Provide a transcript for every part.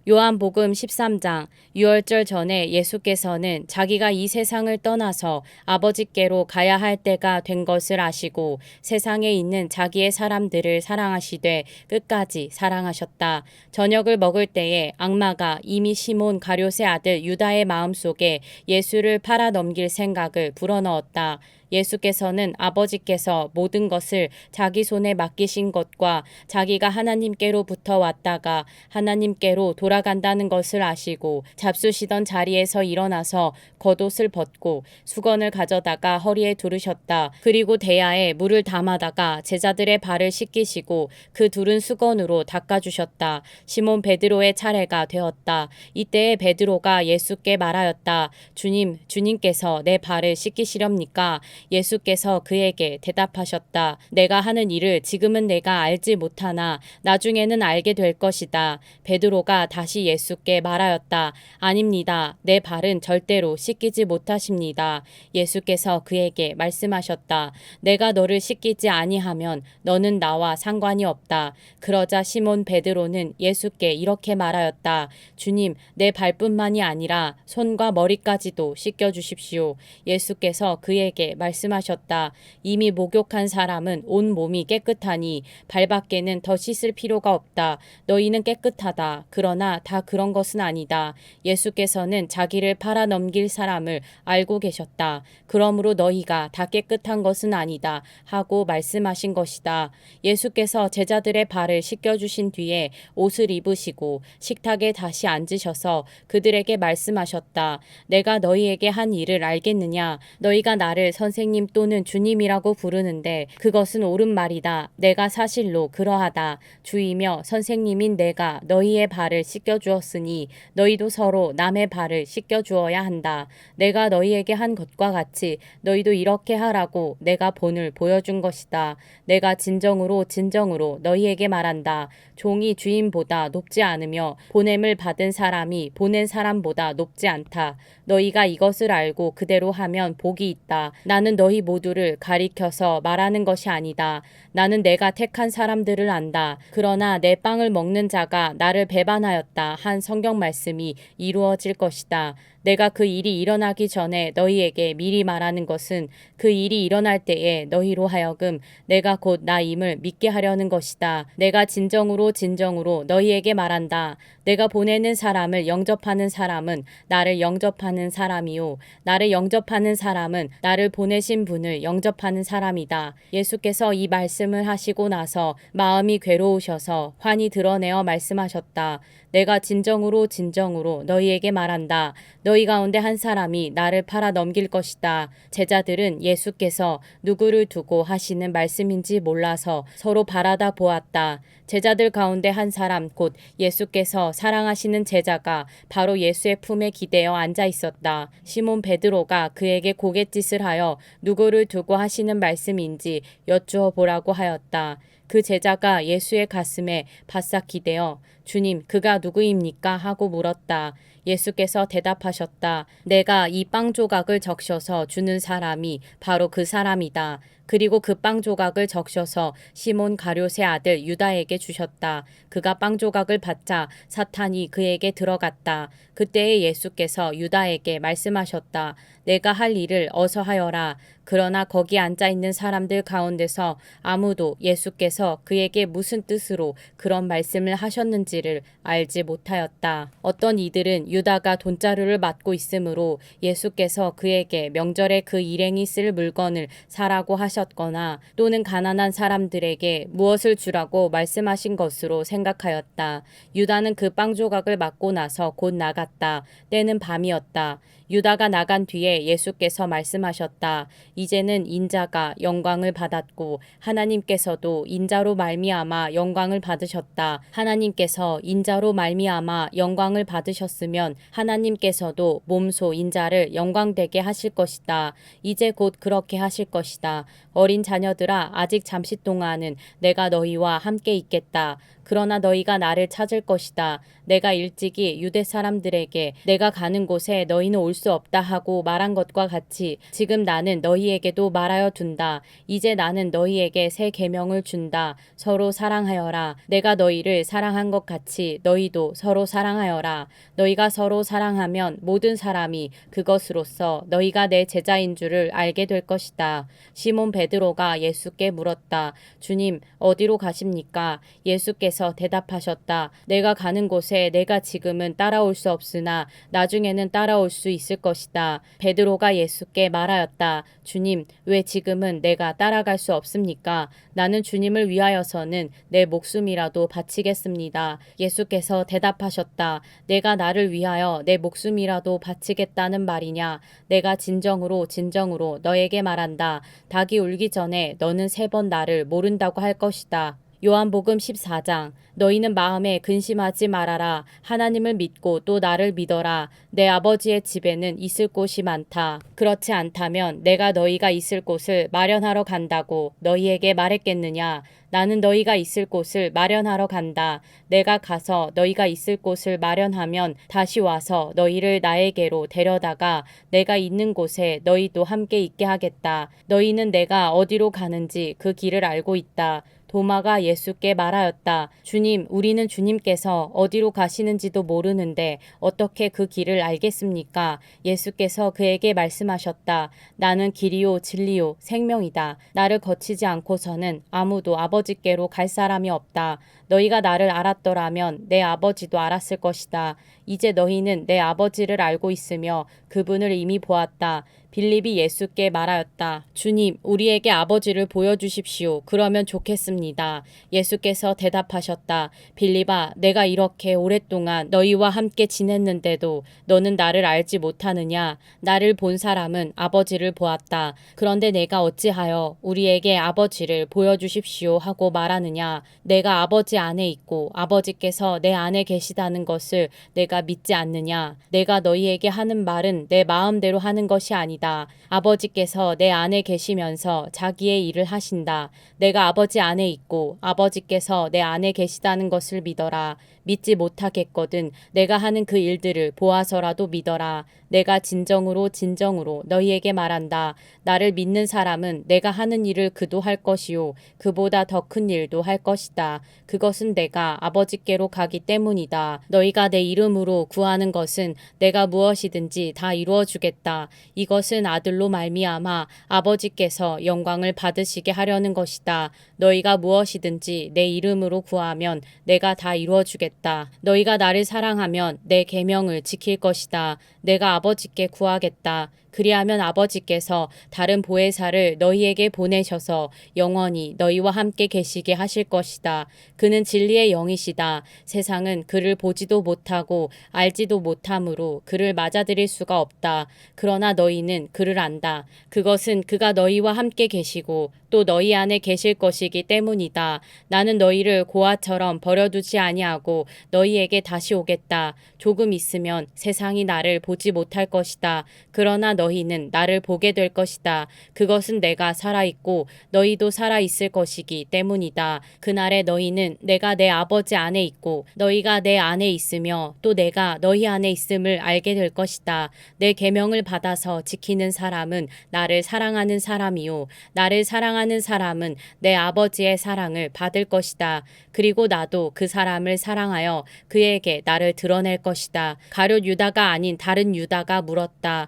요한복음 13장 유월절 전에 예수께서는 자기가 이 세상을 떠나서 아버지께로 가야 할 때가 된 것을 아시고 세상에 있는 자기의 사람들을 사랑하시되 끝까지 사랑하셨다. 저녁을 먹을 때에 악마가 이미 시몬 가룟의 아들 유다의 마음속에 예수를 팔아 넘길 생각을 불어넣었다. 예수께서는 아버지께서 모든 것을 자기 손에 맡기신 것과 자기가 하나님께로부터 왔다가 하나님께로 돌아간다는 것을 아시고 잡수시던 자리에서 일어나서 겉옷을 벗고 수건을 가져다가 허리에 두르셨다. 그리고 대야에 물을 담아다가 제자들의 발을 씻기시고 그 두른 수건으로 닦아주셨다. 시몬 베드로의 차례가 되었다. 이때에 베드로가 예수께 말하였다. 주님, 주님께서 내 발을 씻기시렵니까? 예수께서 그에게 대답하셨다. 내가 하는 일을 지금은 내가 알지 못하나 나중에는 알게 될 것이다. 베드로가 다시 예수께 말하였다. 아닙니다. 내 발은 절대로 씻기지 못하십니다. 예수께서 그에게 말씀하셨다. 내가 너를 씻기지 아니하면 너는 나와 상관이 없다. 그러자 시몬 베드로는 예수께 이렇게 말하였다. 주님, 내 발뿐만이 아니라 손과 머리까지도 씻겨주십시오. 예수께서 그에게 말씀하셨다. 이미 목욕한 사람은 온 몸이 깨끗하니 발밖에는 더 씻을 필요가 없다. 너희는 깨끗하다. 그러나 다 그런 것은 아니다. 예수께서는 자기를 팔아 넘길 사람을 알고 계셨다. 그러므로 너희가 다 깨끗한 것은 아니다 하고 말씀하신 것이다. 예수께서 제자들의 발을 씻겨주신 뒤에 옷을 입으시고 식탁에 다시 앉으셔서 그들에게 말씀하셨다. 내가 너희에게 한 일을 알겠느냐? 너희가 나를 선생님 또는 주님이라고 부르는데 그것은 옳은 말이다. 내가 사실로 그러하다. 주이며 선생님인 내가 너희의 발을 씻겨주었으니 너희도 서로 남의 발을 씻겨주어야 한다. 내가 너희에게 한 것과 같이 너희도 이렇게 하라고 내가 본을 보여준 것이다. 내가 진정으로 진정으로 너희에게 말한다. 종이 주인보다 높지 않으며 보냄을 받은 사람이 보낸 사람보다 높지 않다. 너희가 이것을 알고 그대로 하면 복이 있다. 나는 너희 모두를 가리켜서 말하는 것이 아니다. 나는 내가 택한 사람들을 안다. 그러나 내 빵을 먹는 자가 나를 배반하였다 한 성경 말씀이 이루어질 것이다. 내가 그 일이 일어나기 전에 너희에게 미리 말하는 것은 그 일이 일어날 때에 너희로 하여금 내가 곧 나임을 믿게 하려는 것이다. 내가 진정으로 진정으로 너희에게 말한다. 내가 보내는 사람을 영접하는 사람은 나를 영접하는 사람이요. 나를 영접하는 사람은 나를 보내신 분을 영접하는 사람이다. 예수께서 이 말씀을 하시고 나서 마음이 괴로우셔서 환히 드러내어 말씀하셨다. 내가 진정으로 진정으로 너희에게 말한다. 너희 가운데 한 사람이 나를 팔아 넘길 것이다. 제자들은 예수께서 누구를 두고 하시는 말씀인지 몰라서 서로 바라다 보았다. 제자들 가운데 한 사람 곧 예수께서 사랑하시는 제자가 바로 예수의 품에 기대어 앉아 있었다. 시몬 베드로가 그에게 고갯짓을 하여 누구를 두고 하시는 말씀인지 여쭈어 보라고 하였다. 그 제자가 예수의 가슴에 바싹 기대어 주님, 그가 누구입니까? 하고 물었다. 예수께서 대답하셨다. 내가 이 빵 조각을 적셔서 주는 사람이 바로 그 사람이다. 그리고 그 빵 조각을 적셔서 시몬 가룟의 아들 유다에게 주셨다. 그가 빵 조각을 받자 사탄이 그에게 들어갔다. 그때에 예수께서 유다에게 말씀하셨다. 내가 할 일을 어서 하여라. 그러나 거기 앉아 있는 사람들 가운데서 아무도 예수께서 그에게 무슨 뜻으로 그런 말씀을 하셨는지를 알지 못하였다. 어떤 이들은 유다가 돈자루를 맡고 있으므로 예수께서 그에게 명절에 그 일행이 쓸 물건을 사라고 하셨거나 또는 가난한 사람들에게 무엇을 주라고 말씀하신 것으로 생각하였다. 유다는 그 빵 조각을 받고 나서 곧 나갔다. 때는 밤이었다. 유다가 나간 뒤에 예수께서 말씀하셨다. 이제는 인자가 영광을 받았고 하나님께서도 인자로 말미암아 영광을 받으셨다. 하나님께서 인자로 말미암아 영광을 받으셨으면 하나님께서도 몸소 인자를 영광되게 하실 것이다. 이제 곧 그렇게 하실 것이다. 어린 자녀들아, 아직 잠시 동안은 내가 너희와 함께 있겠다. 그러나 너희가 나를 찾을 것이다. 내가 일찍이 유대 사람들에게 내가 가는 곳에 너희는 올 수 없다 하고 말한 것과 같이 지금 나는 너희에게도 말하여 둔다. 이제 나는 너희에게 새 계명을 준다. 서로 사랑하여라. 내가 너희를 사랑한 것 같이 너희도 서로 사랑하여라. 너희가 서로 사랑하면 모든 사람이 그것으로써 너희가 내 제자인 줄을 알게 될 것이다. 시몬 베드로가 예수께 물었다. 주님, 어디로 가십니까? 예수께서 대답하셨다. 내가 가는 곳에 내가 지금은 따라올 수 없으나 나중에는 따라올 수 있을 것이다. 베드로가 예수께 말하였다. 주님, 왜 지금은 내가 따라갈 수 없습니까? 나는 주님을 위하여서는 내 목숨이라도 바치겠습니다. 예수께서 대답하셨다. 내가 나를 위하여 내 목숨이라도 바치겠다는 말이냐? 내가 진정으로 너에게 말한다. 닭이 울기 전에 너는 3번 나를 모른다고 할 것이다. 요한복음 14장. 너희는 마음에 근심하지 말아라. 하나님을 믿고 또 나를 믿어라. 내 아버지의 집에는 있을 곳이 많다. 그렇지 않다면 내가 너희가 있을 곳을 마련하러 간다고 너희에게 말했겠느냐? 나는 너희가 있을 곳을 마련하러 간다. 내가 가서 너희가 있을 곳을 마련하면 다시 와서 너희를 나에게로 데려다가 내가 있는 곳에 너희도 함께 있게 하겠다. 너희는 내가 어디로 가는지 그 길을 알고 있다. 도마가 예수께 말하였다. 주님, 우리는 주님께서 어디로 가시는지도 모르는데 어떻게 그 길을 알겠습니까? 예수께서 그에게 말씀하셨다. 나는 길이요 진리요 생명이다. 나를 거치지 않고서는 아무도 아버지께로 갈 사람이 없다. 너희가 나를 알았더라면 내 아버지도 알았을 것이다. 이제 너희는 내 아버지를 알고 있으며 그분을 이미 보았다. 빌립이 예수께 말하였다. 주님, 우리에게 아버지를 보여주십시오. 그러면 좋겠습니다. 예수께서 대답하셨다. 빌립아, 내가 이렇게 오랫동안 너희와 함께 지냈는데도 너는 나를 알지 못하느냐? 나를 본 사람은 아버지를 보았다. 그런데 내가 어찌하여 우리에게 아버지를 보여주십시오 하고 말하느냐? 내가 아버지 안에 있고 아버지께서 내 안에 계시다는 것을 내가 믿지 않느냐? 내가 너희에게 하는 말은 내 마음대로 하는 것이 아니다. 아버지께서 내 안에 계시면서 자기의 일을 하신다. 내가 아버지 안에 있고 아버지께서 내 안에 계시다는 것을 믿어라. 믿지 못하겠거든 내가 하는 그 일들을 보아서라도 믿어라. 내가 진정으로 너희에게 말한다. 나를 믿는 사람은 내가 하는 일을 그도 할 것이요 그보다 더 큰 일도 할 것이다. 그것은 내가 아버지께로 가기 때문이다. 너희가 내 이름으로 구하는 것은 내가 무엇이든지 다 이루어 주겠다. 이것은 아들로 말미암아 아버지께서 영광을 받으시게 하려는 것이다. 너희가 무엇이든지 내 이름으로 구하면 내가 다 이루어 주겠다. 너희가 나를 사랑하면 내 계명을 지킬 것이다. 내가 아버지께 구하겠다. 그리하면 아버지께서 다른 보혜사를 너희에게 보내셔서 영원히 너희와 함께 계시게 하실 것이다. 그는 진리의 영이시다. 세상은 그를 보지도 못하고 알지도 못하므로 그를 맞아들일 수가 없다. 그러나 너희는 그를 안다. 그것은 그가 너희와 함께 계시고 또 너희 안에 계실 것이기 때문이다. 나는 너희를 고아처럼 버려두지 아니하고 너희에게 다시 오겠다. 조금 있으면 세상이 나를 보지 못할 것이다. 그러나 너희는 나를 보게 될 것이다. 그것은 내가 살아있고 너희도 살아있을 것이기 때문이다. 그날에 너희는 내가 내 아버지 안에 있고 너희가 내 안에 있으며 또 내가 너희 안에 있음을 알게 될 것이다. 내 계명을 받아서 지키는 사람은 나를 사랑하는 사람이요 나를 사랑하는 사람은 내 아버지의 사랑을 받을 것이다. 그리고 나도 그 사람을 사랑하여 그에게 나를 드러낼 것이다. 가룟 유다가 아닌 다른 유다가 물었다.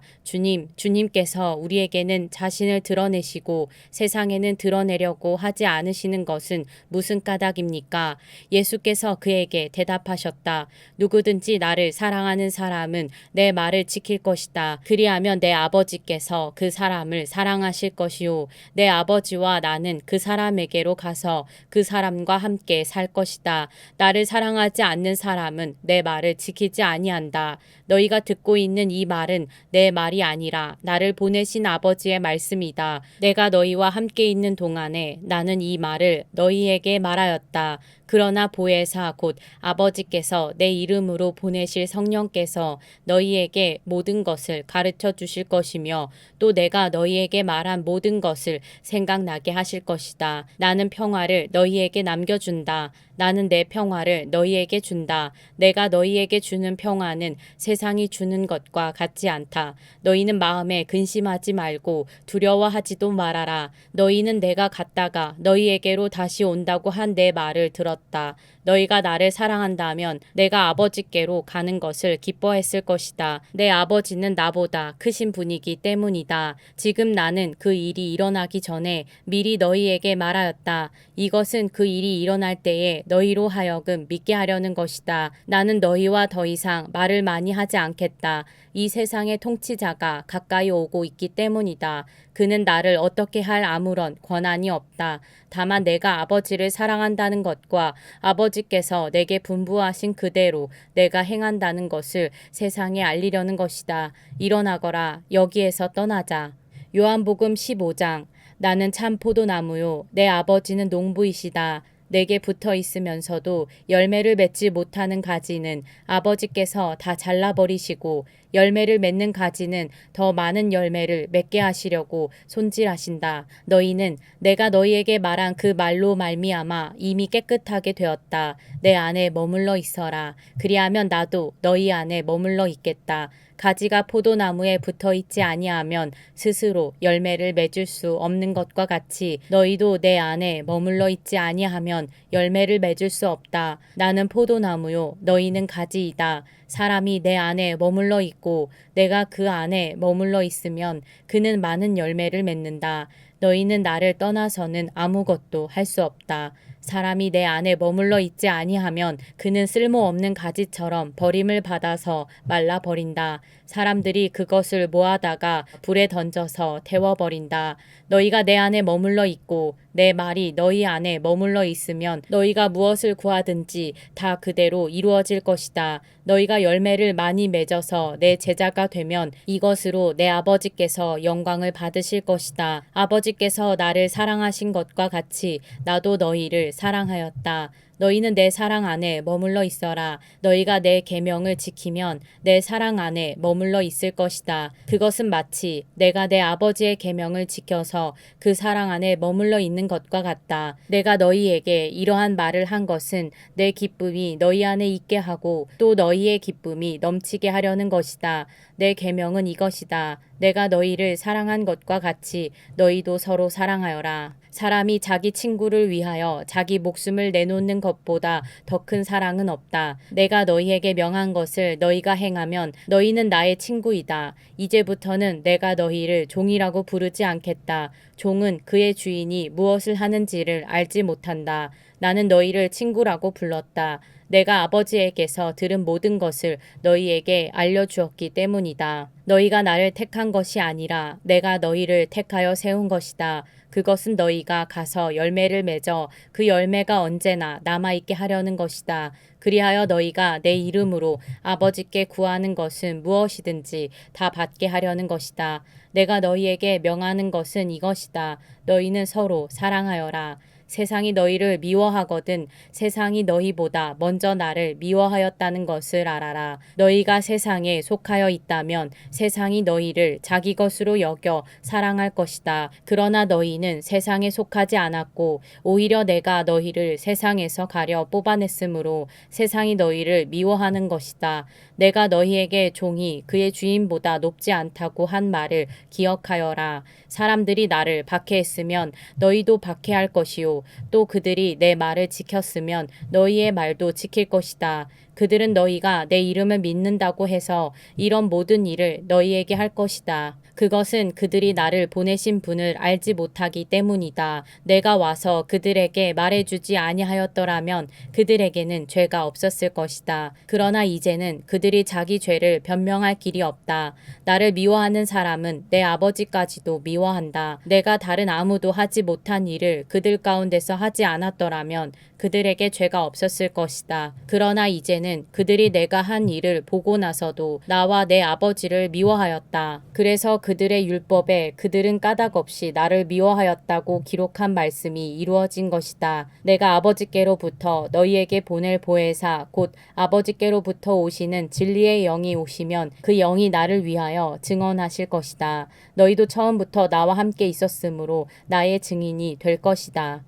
주님께서 우리에게는 자신을 드러내시고 세상에는 드러내려고 하지 않으시는 것은 무슨 까닭입니까? 예수께서 그에게 대답하셨다. 누구든지 나를 사랑하는 사람은 내 말을 지킬 것이다. 그리하면 내 아버지께서 그 사람을 사랑하실 것이요 내 아버지와 나는 그 사람에게로 가서 그 사람과 함께 살 것이다. 나를 사랑하지 않는 사람은 내 말을 지키지 아니한다. 너희가 듣고 있는 이 말은 내 말이 아니라 나를 보내신 아버지의 말씀이다. 내가 너희와 함께 있는 동안에 나는 이 말을 너희에게 말하였다. 그러나 보혜사 곧 아버지께서 내 이름으로 보내실 성령께서 너희에게 모든 것을 가르쳐 주실 것이며 또 내가 너희에게 말한 모든 것을 생각나게 하실 것이다. 나는 평화를 너희에게 남겨준다. 나는 내 평화를 너희에게 준다. 내가 너희에게 주는 평화는 세상이 주는 것과 같지 않다. 너희는 마음에 근심하지 말고 두려워하지도 말아라. 너희는 내가 갔다가 너희에게로 다시 온다고 한 내 말을 들었다. 너희가 나를 사랑한다면 내가 아버지께로 가는 것을 기뻐했을 것이다. 내 아버지는 나보다 크신 분이기 때문이다. 지금 나는 그 일이 일어나기 전에 미리 너희에게 말하였다. 이것은 그 일이 일어날 때에 너희로 하여금 믿게 하려는 것이다. 나는 너희와 더 이상 말을 많이 하지 않겠다. 이 세상의 통치자가 가까이 오고 있기 때문이다. 그는 나를 어떻게 할 아무런 권한이 없다. 다만 내가 아버지를 사랑한다는 것과 아버지께서 내게 분부하신 그대로 내가 행한다는 것을 세상에 알리려는 것이다. 일어나거라. 여기에서 떠나자. 요한복음 15장. 나는 참 포도나무요 내 아버지는 농부이시다. 내게 붙어 있으면서도 열매를 맺지 못하는 가지는 아버지께서 다 잘라버리시고 열매를 맺는 가지는 더 많은 열매를 맺게 하시려고 손질하신다. 너희는 내가 너희에게 말한 그 말로 말미암아 이미 깨끗하게 되었다. 내 안에 머물러 있어라. 그리하면 나도 너희 안에 머물러 있겠다. 가지가 포도나무에 붙어 있지 아니하면 스스로 열매를 맺을 수 없는 것과 같이 너희도 내 안에 머물러 있지 아니하면 열매를 맺을 수 없다. 나는 포도나무요 너희는 가지이다. 사람이 내 안에 머물러 있고 내가 그 안에 머물러 있으면 그는 많은 열매를 맺는다. 너희는 나를 떠나서는 아무것도 할 수 없다. 사람이 내 안에 머물러 있지 아니하면 그는 쓸모없는 가지처럼 버림을 받아서 말라버린다. 사람들이 그것을 모아다가 불에 던져서 태워버린다. 너희가 내 안에 머물러 있고 내 말이 너희 안에 머물러 있으면 너희가 무엇을 구하든지 다 그대로 이루어질 것이다. 너희가 열매를 많이 맺어서 내 제자가 되면 이것으로 내 아버지께서 영광을 받으실 것이다. 아버지께서 나를 사랑하신 것과 같이 나도 너희를 사랑하였다. 너희는 내 사랑 안에 머물러 있어라. 너희가 내 계명을 지키면 내 사랑 안에 머물러 있을 것이다. 그것은 마치 내가 내 아버지의 계명을 지켜서 그 사랑 안에 머물러 있는 것과 같다. 내가 너희에게 이러한 말을 한 것은 내 기쁨이 너희 안에 있게 하고 또 너희의 기쁨이 넘치게 하려는 것이다. 내 계명은 이것이다. 내가 너희를 사랑한 것과 같이 너희도 서로 사랑하여라. 사람이 자기 친구를 위하여 자기 목숨을 내놓는 것보다 더 큰 사랑은 없다. 내가 너희에게 명한 것을 너희가 행하면 너희는 나의 친구이다. 이제부터는 내가 너희를 종이라고 부르지 않겠다. 종은 그의 주인이 무엇을 하는지를 알지 못한다. 나는 너희를 친구라고 불렀다. 내가 아버지에게서 들은 모든 것을 너희에게 알려주었기 때문이다. 너희가 나를 택한 것이 아니라 내가 너희를 택하여 세운 것이다. 그것은 너희가 가서 열매를 맺어 그 열매가 언제나 남아있게 하려는 것이다. 그리하여 너희가 내 이름으로 아버지께 구하는 것은 무엇이든지 다 받게 하려는 것이다. 내가 너희에게 명하는 것은 이것이다. 너희는 서로 사랑하여라. 세상이 너희를 미워하거든 세상이 너희보다 먼저 나를 미워하였다는 것을 알아라. 너희가 세상에 속하여 있다면 세상이 너희를 자기 것으로 여겨 사랑할 것이다. 그러나 너희는 세상에 속하지 않았고 오히려 내가 너희를 세상에서 가려 뽑아냈으므로 세상이 너희를 미워하는 것이다. 내가 너희에게 종이 그의 주인보다 높지 않다고 한 말을 기억하여라. 사람들이 나를 박해했으면 너희도 박해할 것이요 또 그들이 내 말을 지켰으면 너희의 말도 지킬 것이다. 그들은 너희가 내 이름을 믿는다고 해서 이런 모든 일을 너희에게 할 것이다. 그것은 그들이 나를 보내신 분을 알지 못하기 때문이다. 내가 와서 그들에게 말해주지 아니하였더라면 그들에게는 죄가 없었을 것이다. 그러나 이제는 그들이 자기 죄를 변명할 길이 없다. 나를 미워하는 사람은 내 아버지까지도 미워한다. 내가 다른 아무도 하지 못한 일을 그들 가운데서 하지 않았더라면 그들에게 죄가 없었을 것이다. 그러나 이제는 이스라엘에서는 그들이 내가 한 일을 보고 나서도 나와 내 아버지를 미워하였다. 그래서 그들의 율법에 그들은 까닭 없이 나를 미워하였다고 기록한 말씀이 이루어진 것이다. 내가 아버지께로부터 너희에게 보낼 보혜사 곧 아버지께로부터 오시는 진리의 영이 오시면 그 영이 나를 위하여 증언하실 것이다. 너희도 처음부터 나와 함께 있었으므로 나의 증인이 될 것이다.